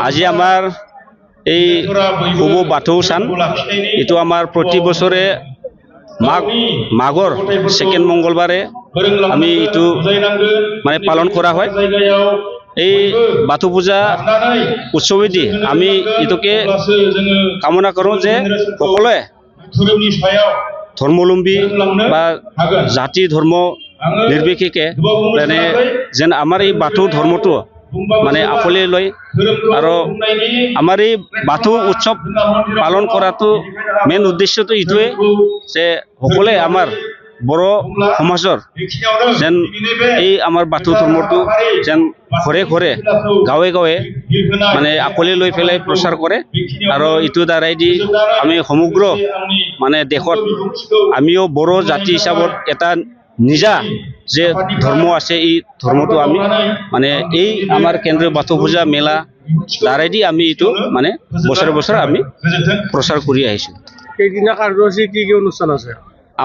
আজি আমাৰ এই শুভ বাথৌ সান এইটো আমাৰ প্ৰতি বছৰে মাঘৰ সেকেন্ড মঙ্গলবাৰে আমি এইটো মানে পালন কৰা হয়। এই বাথৌ পূজা উৎসৱেদি আমি এইটোকে কামনা কৰোঁ যে সকলোৱে ধৰ্মাৱলম্বী বা জাতি ধৰ্ম নিৰ্বিশেষে মানে যেন আমাৰ এই বাথৌ ধৰ্মটো মানে আকোৱালি লয় আৰু আমাৰ এই বাথৌ উৎসৱ পালন কৰাটো মেইন উদ্দেশ্যটো এইটোৱে যে সকলোৱে আমাৰ বড় সমাজৰ যেন এই আমাৰ বাথৌ ধৰ্মটো যেন ঘৰে ঘৰে গাঁৱে গাঁৱে মানে আকোৱালি লৈ পেলাই প্ৰচাৰ কৰে আৰু এইটো দ্বাৰাইদি আমি সমগ্ৰ মানে দেশত আমিও বড়ো জাতি হিচাপত এটা নিজা যে ধৰ্ম আছে এই ধৰ্মটো আমি মানে এই আমাৰ কেন্দ্ৰীয় বাথৌ পূজা মেলা দ্বাৰাইদি আমি এইটো মানে বছৰে বছৰে আমি প্ৰচাৰ কৰি আহিছোঁ। কেইদিনীয়া কাৰ্যসূচী কি কি অনুষ্ঠান আছে?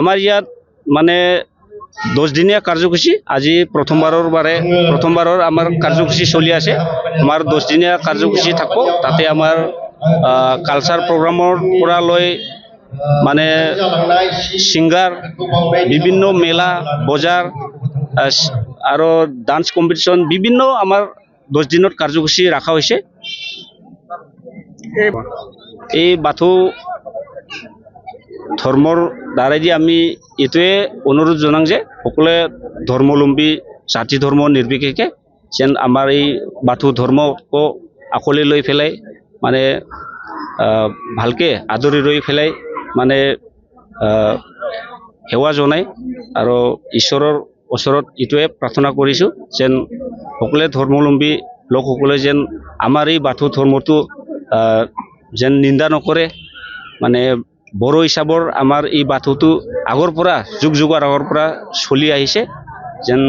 আমাৰ ইয়াত মানে 10 দিনীয়া কাৰ্যসূচী আজি প্ৰথমবাৰৰ আমাৰ কাৰ্যসূচী চলি আছে। আমাৰ 10 দিনীয়া কাৰ্যসূচী থাকিব। তাতে আমাৰ কালচাৰ প্ৰগ্ৰামৰ পৰা লৈ মানে সিংগাৰ বিভিন্ন মেলা বজাৰ আৰু ডান্স কম্পিটিশ্যন বিভিন্ন আমাৰ 10 দিনত কাৰ্যসূচী ৰখা হৈছে। এই বাথৌ ধৰ্মৰ দ্বাৰাইদি আমি এইটোৱে অনুৰোধ জনাওঁ যে সকলোৱে ধৰ্মাৱলম্বী জাতি ধৰ্ম নিৰ্বিশেষে যেন আমাৰ এই বাথৌ ধৰ্মকো আকোৱালি লৈ পেলাই মানে ভালকে আদৰি লৈ পেলাই মানে সেৱা জনায় আৰু ঈশ্বৰৰ ওচৰত এইটোৱে প্ৰাৰ্থনা কৰিছোঁ যেন সকলোৱে ধৰ্মাৱলম্বী লোকসকলে যেন আমাৰ এই বাথৌ ধৰ্মটো যেন নিন্দা নকৰে। মানে বড়ো হিচাপৰ আমাৰ এই বাথৌটো আগৰ পৰা যুগৰ আগৰ পৰা চলি আহিছে যেন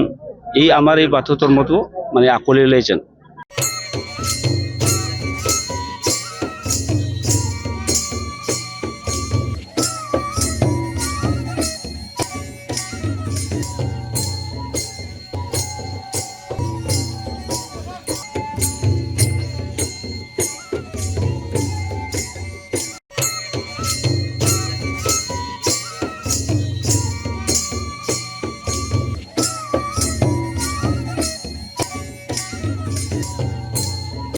এই আমাৰ এই বাথৌ ধৰ্মটো মানে আকোৱালি লয় যেন।